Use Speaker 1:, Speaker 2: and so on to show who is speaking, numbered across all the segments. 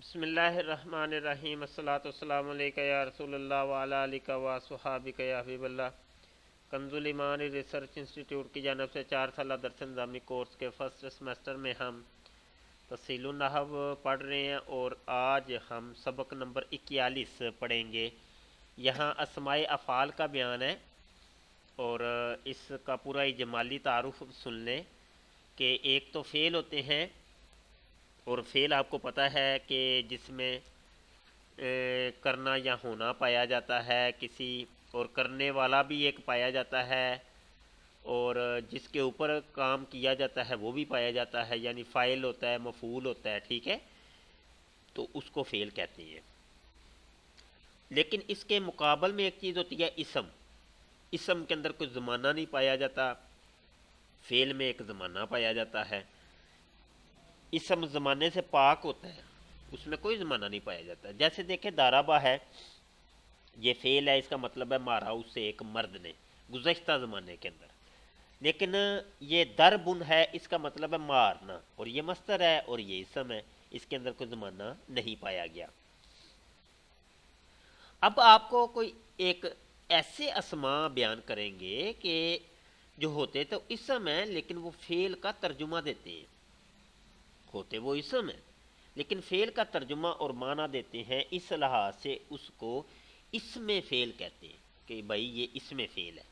Speaker 1: بسم اللہ الرحمن الرحیم الصلاۃ والسلام علیکہ یا رسول اللہ وعلی آلہ و صحابہ یا حبیب اللہ۔ کنز الایمان ریسرچ انسٹیٹیوٹ کی جانب سے 4 سالہ درس نظامی کورس کے فرسٹ سیمسٹر میں ہم تفصیل النحو پڑھ رہے ہیں اور آج ہم سبق نمبر 41 پڑھیں گے۔ یہاں اسماء افعال کا بیان ہے اور اس کا پورا اجمالی تعارف سن لیں کہ ایک تو فعل ہوتے ہیں، اور فعل آپ کو پتہ ہے کہ جس میں کرنا یا ہونا پایا جاتا ہے کسی، اور کرنے والا بھی ایک پایا جاتا ہے، اور جس کے اوپر کام کیا جاتا ہے وہ بھی پایا جاتا ہے، یعنی فاعل ہوتا ہے، مفعول ہوتا ہے، ٹھیک ہے، تو اس کو فعل کہتے ہیں۔ لیکن اس کے مقابل میں ایک چیز ہوتی ہے اسم۔ اسم کے اندر کوئی زمانہ نہیں پایا جاتا، فعل میں ایک زمانہ پایا جاتا ہے۔ اسم زمانے سے پاک ہوتا ہے، اس میں کوئی زمانہ نہیں پایا جاتا۔ جیسے دیکھیں دارابا ہے، یہ فعل ہے، اس کا مطلب ہے مارا اس سے ایک مرد نے گزشتہ زمانے کے اندر۔ لیکن یہ دربن ہے، اس کا مطلب ہے مارنا، اور یہ مصدر ہے اور یہ اسم ہے، اس کے اندر کوئی زمانہ نہیں پایا گیا۔ اب آپ کو کوئی ایک ایسے اسماء بیان کریں گے کہ جو ہوتے تو اسم ہے لیکن وہ فعل کا ترجمہ دیتے ہیں، ہوتے وہ اسم ہے لیکن فعل کا ترجمہ اور معنی دیتے ہیں، اس لحاظ سے اس کو اسم فعل کہتے ہیں کہ بھائی یہ اسم فعل ہے،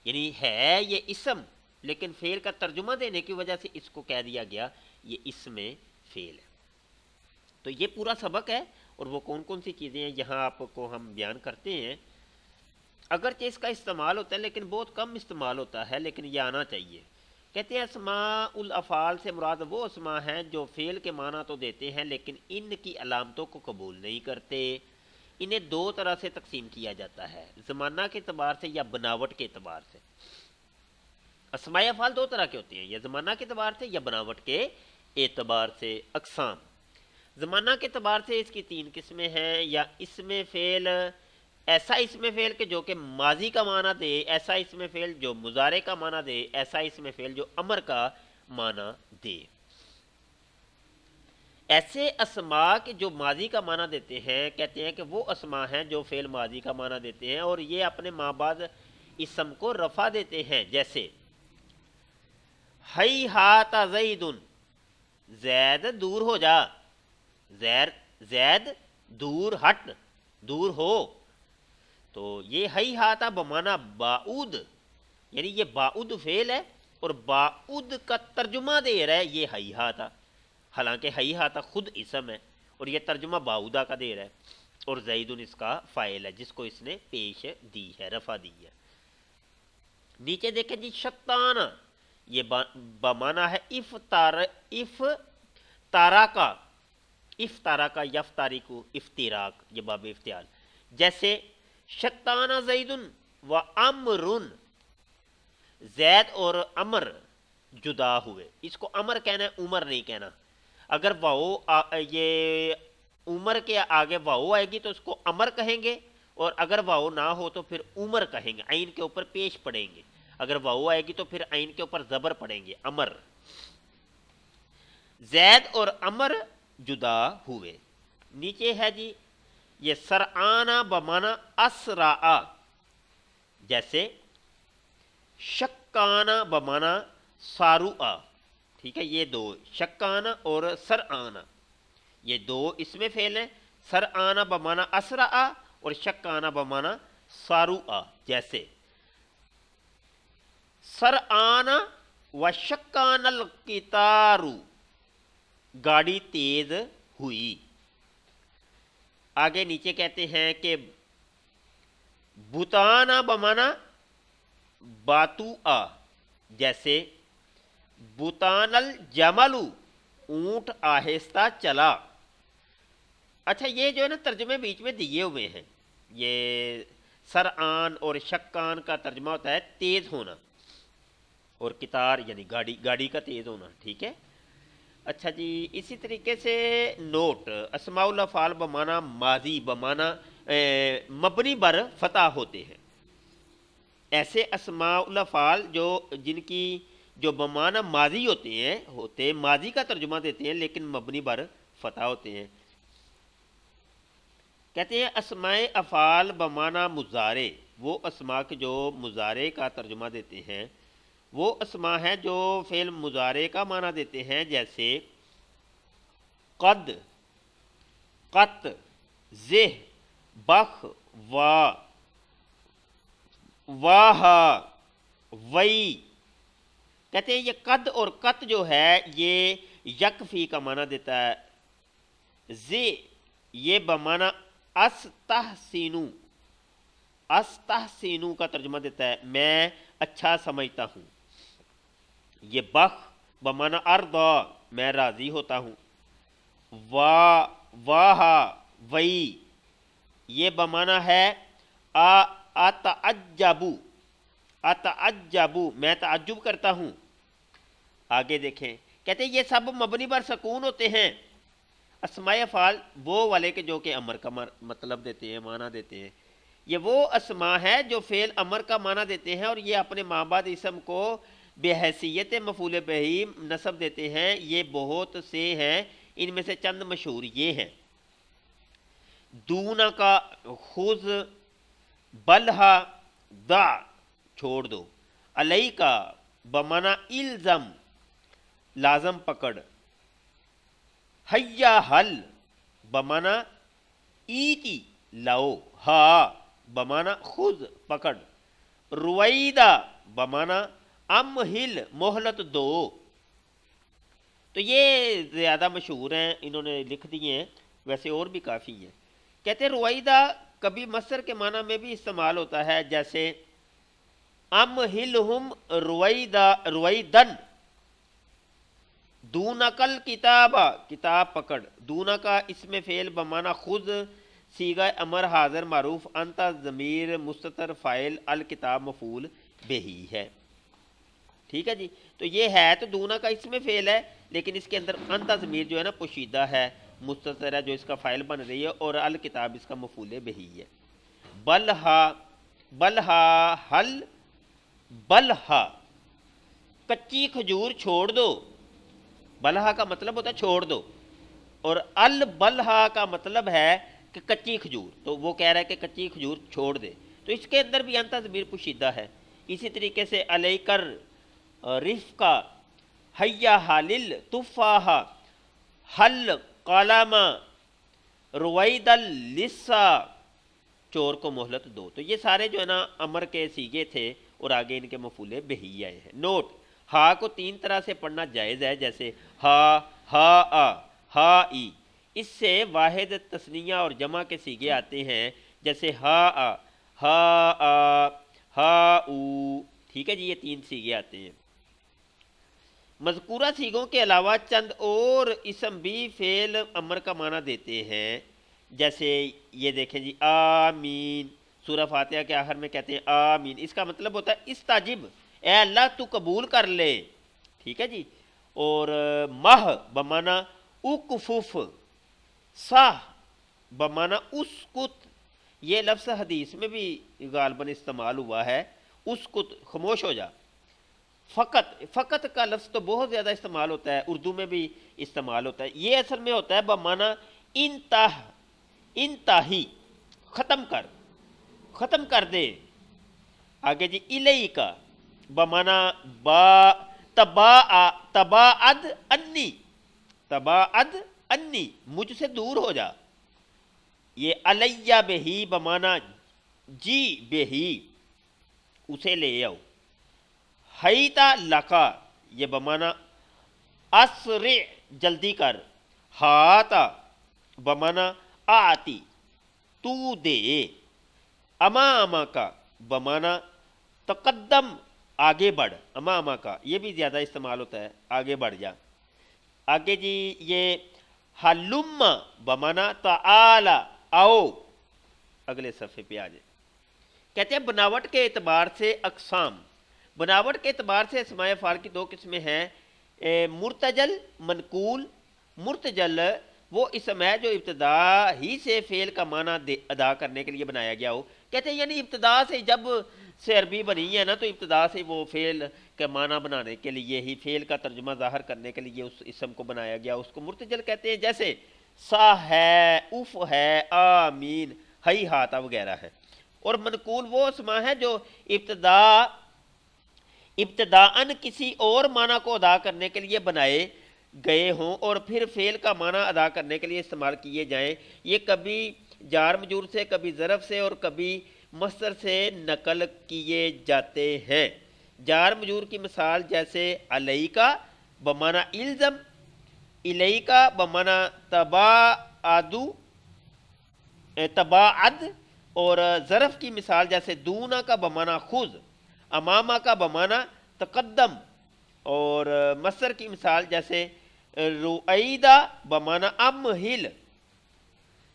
Speaker 1: یعنی ہے یہ اسم لیکن فعل کا ترجمہ دینے کی وجہ سے اس کو کہہ دیا گیا یہ اسم فعل ہے۔ تو یہ پورا سبق ہے اور وہ کون کون سی چیزیں ہیں یہاں آپ کو ہم بیان کرتے ہیں۔ اگرچہ اس کا استعمال ہوتا ہے لیکن بہت کم استعمال ہوتا ہے، لیکن یہ آنا چاہیے۔ کہتے ہیں اسماء الافعال سے مراد وہ اسماء ہیں جو فعل کے معنی تو دیتے ہیں لیکن ان کی علامتوں کو قبول نہیں کرتے۔ انہیں دو طرح سے تقسیم کیا جاتا ہے، زمانہ کے اعتبار سے یا بناوٹ کے اعتبار سے۔ اسماء افعال دو طرح کے ہوتے ہیں، یا زمانہ کے اعتبار سے یا بناوٹ کے اعتبار سے۔ اقسام: زمانہ کے اعتبار سے اس کی 3 قسمیں ہیں، یا اسم فعل، ایسا اسم فعل کہ جو کہ ماضی کا معنی دے، ایسا اسم فعل جو مضارع کا معنی دے، ایسا اسم فعل جو امر کا معنی دے۔ ایسے اسماء کے جو ماضی کا معنی دیتے ہیں، کہتے ہیں کہ وہ اسماء ہیں جو فعل ماضی کا معنی دیتے ہیں اور یہ اپنے ماں بعد اسم کو رفع دیتے ہیں، جیسے ہی ہاتھ زید، زید دور ہو جا، زید دور ہٹ، دور ہو، تو یہ ہی ہاتھا بمانا باعود، یعنی یہ باعود فعل ہے اور باعود کا ترجمہ دے رہا ہے یہ ہی ہاتھا، حالانکہ ہی ہاتھا خود اسم ہے اور یہ ترجمہ باعودہ کا دے رہا ہے، اور زیدن اس کا فاعل ہے جس کو اس نے پیش دی ہے، رفع دی ہے۔ نیچے دیکھیں جی شتانہ، یہ بمانا ہے افطارا کا، افطارا کا یفتاریکو افتراق، یہ باب افتعال، جیسے شتانہ زیدن و امرن، زید اور امر جدا ہوئے، اس کو امر کہنا ہے، عمر نہیں کہنا۔ اگر واو یہ عمر کے آگے واو آئے گی تو اس کو امر کہیں گے، اور اگر واو نہ ہو تو پھر عمر کہیں گے، عین کے اوپر پیش پڑیں گے، اگر واو آئے گی تو پھر عین کے اوپر زبر پڑیں گے، امر۔ زید اور امر جدا ہوئے۔ نیچے ہے جی یہ سرعانہ بمانا اسرع، جیسے شکانہ بمانا ساروع، ٹھیک ہے، یہ دو شکانہ اور سرعانہ یہ دو اسم فعل ہیں، سرعانہ بمانا اسرع اور شکانہ بمانا ساروع، جیسے سرعانہ و شکان القطار، گاڑی تیز ہوئی۔ آگے نیچے کہتے ہیں کہ بتانا بمانا باتوآ، جیسے بتان الجمل، اونٹ آہستہ چلا۔ اچھا یہ جو ہے نا ترجمے بیچ میں دیے ہوئے ہیں، یہ سرعان اور شکان کا ترجمہ ہوتا ہے تیز ہونا، اور قطار یعنی گاڑی کا تیز ہونا، ٹھیک ہے۔ اچھا جی اسی طریقے سے نوٹ، اسماء الافعال بمانا ماضی بمانا مبنی بر فتح ہوتے ہیں۔ ایسے اسماء الافعال جن کی جو بمانا ماضی ہوتے ہیں، ماضی کا ترجمہ دیتے ہیں لیکن مبنی بر فتح ہوتے ہیں۔ کہتے ہیں اسماء افعال بمانا مضارع، وہ اسماء کے جو مضارع کا ترجمہ دیتے ہیں وہ اسماء ہیں جو فعل مضارع کا معنی دیتے ہیں، جیسے قد، قط، زہ، بخ، وا، واہ، وئی۔ کہتے ہیں یہ قد اور قط جو ہے یہ یکفی کا معنی دیتا ہے، زہ یہ بمانا استحسینو، استحسینو کا ترجمہ دیتا ہے میں اچھا سمجھتا ہوں، یہ بخ بمانا ارضا میں راضی ہوتا ہوں، واہ وئی یہ بمانا ہے اتعجبو، اتعجبو میں تعجب کرتا ہوں۔ آگے دیکھیں، کہتے ہیں یہ سب مبنی پر سکون ہوتے ہیں، اسماء افعال وہ والے کے جو کہ امر کا مطلب دیتے ہیں، معنی دیتے ہیں، یہ وہ اسماء ہے جو فعل امر کا معنی دیتے ہیں اور یہ اپنے ماں بعد اسم کو بحیثیت مفعول بہ نصب دیتے ہیں۔ یہ بہت سے ہیں، ان میں سے چند مشہور یہ ہیں: دون کا خذ، بلہا دع چھوڑ دو، علیہ کا بمانا الزم لازم پکڑ، حیا حل بمانا ایتی لاؤ، ہا بمانا خذ پکڑ، رویدہ بمانا امہل مہلت دو۔ تو یہ زیادہ مشہور ہیں، انہوں نے لکھ دیے ہیں، ویسے اور بھی کافی ہیں۔ کہتے ہیں رویدہ کبھی مصدر کے معنی میں بھی استعمال ہوتا ہے، جیسے امہلہم رویدہ رویدن، دونکل کتابہ کتاب پکڑ، دونا کا اسم فعل بمانا خود، صیغہ امر حاضر معروف، انت ضمیر مستتر فاعل، الکتاب مفعول بہی ہے۔ ٹھیک ہے جی، تو یہ ہے تو دونا کا اسم فعل ہے، لیکن اس کے اندر انت ضمیر جو ہے نا پوشیدہ ہے، مستتر ہے جو اس کا فاعل بن رہی ہے، اور الکتاب اس کا مفعول بہی ہے۔ بلہا، بلہا حل، بلہا کچی کھجور چھوڑ دو، بلہا کا مطلب ہوتا ہے چھوڑ دو، اور البلہا کا مطلب ہے کہ کچی کھجور، تو وہ کہہ رہا ہے کہ کچی کھجور چھوڑ دے، تو اس کے اندر بھی انت ضمیر پوشیدہ ہے۔ اسی طریقے سے علیکر رفقہ، حیا حالل تفاح، حل قلم، روید السا چور کو مہلت دو۔ تو یہ سارے جو ہے نا امر کے صیغے تھے اور آگے ان کے مفعول بہی آئے ہیں۔ نوٹ، ہا کو تین طرح سے پڑھنا جائز ہے، جیسے ہا، ہا آ، ہا ای، اس سے واحد تثنیہ اور جمع کے صیغے آتے ہیں، جیسے ہا آ، ہا آ، ہا او۔ ٹھیک ہے جی، یہ تین صیغے آتے ہیں۔ مذکورہ صیغوں کے علاوہ چند اور اسم بھی فعل امر کا معنی دیتے ہیں، جیسے یہ دیکھیں جی آمین، سورہ فاتحہ کے آخر میں کہتے ہیں آمین، اس کا مطلب ہوتا ہے استجب، اے اللہ تو قبول کر لے۔ ٹھیک ہے جی، اور مہ بمانا اکفف، ساہ بمانا اسکت، یہ لفظ حدیث میں بھی غالباً استعمال ہوا ہے، اسکت خاموش ہو جا۔ فقط، فقط کا لفظ تو بہت زیادہ استعمال ہوتا ہے، اردو میں بھی استعمال ہوتا ہے، یہ اصل میں ہوتا ہے بمانا انتہ، انتہی ختم کر، ختم کر دے۔ آگے جی الیہ کا بمانا با تباعد انی، تباعد انی مجھ سے دور ہو جا۔ یہ علیہ بہی بمانا جی بہی اسے لے آؤ۔ حیتا لکا یہ بمانا اسرع جلدی کر۔ ہاتا بمانا آتی تو دے۔ اماما کا بمانا تقدم آگے بڑھ، اماما کا یہ بھی زیادہ استعمال ہوتا ہے، آگے بڑھ جا۔ آگے جی یہ حلم بمانا تعالی آؤ، اگلے صفحے پہ آ جائے۔ کہتے ہیں بناوٹ کے اعتبار سے اقسام، بناوٹ کے اعتبار سے اسماء افعال کی دو قسمیں ہیں، مرتجل، منقول۔ مرتجل وہ اسم ہے جو ابتدا ہی سے فعل کا معنی ادا کرنے کے لیے بنایا گیا ہو، کہتے ہیں یعنی ابتدا سے جب سے عربی بنی ہے نا تو ابتدا سے وہ فعل کا معنی بنانے کے لیے ہی، فعل کا ترجمہ ظاہر کرنے کے لیے اس اسم کو بنایا گیا، اس کو مرتجل کہتے ہیں۔ جیسے سا ہے، اف ہے، آمین، ہئی ہاتھا وغیرہ ہے۔ اور منقول وہ اسما ہے جو ابتداءً کسی اور معنی کو ادا کرنے کے لیے بنائے گئے ہوں اور پھر فعل کا معنی ادا کرنے کے لیے استعمال کیے جائیں۔ یہ کبھی جار مجرور سے، کبھی ظرف سے اور کبھی مصدر سے نقل کیے جاتے ہیں۔ جار مجرور کی مثال جیسے علیکا بمعنی الزم، الیکا بمعنی تباعد، اور ظرف کی مثال جیسے دونا کا بمعنی خذ، امامہ کا بمعنی تقدم، اور مصدر کی مثال جیسے روعیدہ بمعنی امہل۔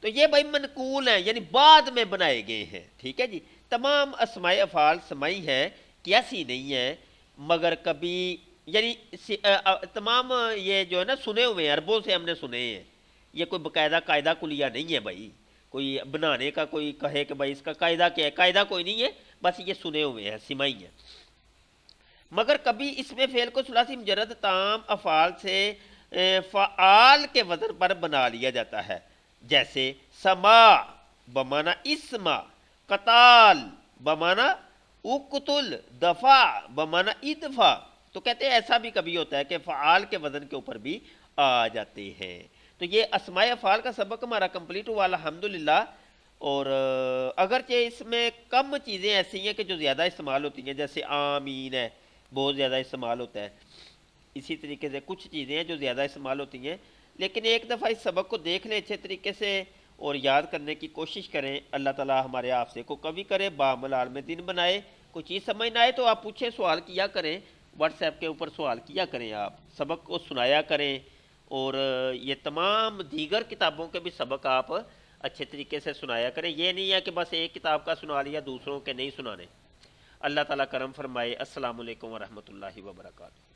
Speaker 1: تو یہ بھائی منقول ہیں، یعنی بعد میں بنائے گئے ہیں، ٹھیک ہے جی۔ تمام اسماء افعال سمائی ہیں، قیاسی نہیں ہیں، مگر کبھی یعنی تمام یہ جو ہے نا سنے ہوئے ہیں، عربوں سے ہم نے سنے ہیں، یہ کوئی باقاعدہ قاعدہ کلیہ نہیں ہے بھائی، کوئی بنانے کا کوئی کہے کہ بھائی اس کا قاعدہ کیا ہے، قاعدہ کوئی نہیں ہے، بس یہ سنے ہوئے ہیں، سمائی ہیں۔ مگر کبھی اس میں فعل کو ثلاثی مجرد تام افعال سے فعال کے وزن پر بنا لیا جاتا ہے، جیسے سما بمعنی اسما، قتال بمعنی اقتل، دفع بمعنی ادفع۔ تو کہتے ہیں ایسا بھی کبھی ہوتا ہے کہ فعال کے وزن کے اوپر بھی آ جاتے ہیں۔ تو یہ اسماء افعال کا سبق ہمارا کمپلیٹ ہوا الحمدللہ۔ اور اگرچہ اس میں کم چیزیں ایسی ہیں کہ جو زیادہ استعمال ہوتی ہیں، جیسے آمین ہے، بہت زیادہ استعمال ہوتا ہے، اسی طریقے سے کچھ چیزیں ہیں جو زیادہ استعمال ہوتی ہیں، لیکن ایک دفعہ اس سبق کو دیکھ لیں اچھے طریقے سے اور یاد کرنے کی کوشش کریں۔ اللہ تعالی ہمارے حافظے کو کبھی کرے، بعمل عالم دین بنائے۔ کوئی چیز سمجھ نہ آئے تو آپ پوچھیں، سوال کیا کریں، واٹس ایپ کے اوپر سوال کیا کریں، آپ سبق کو سنایا کریں، اور یہ تمام دیگر کتابوں کے بھی سبق آپ اچھے طریقے سے سنایا کریں۔ یہ نہیں ہے کہ بس ایک کتاب کا سنا لیا، دوسروں کے نہیں سنانے۔ اللہ تعالیٰ کرم فرمائے۔ السلام علیکم ورحمۃ اللہ وبرکاتہ۔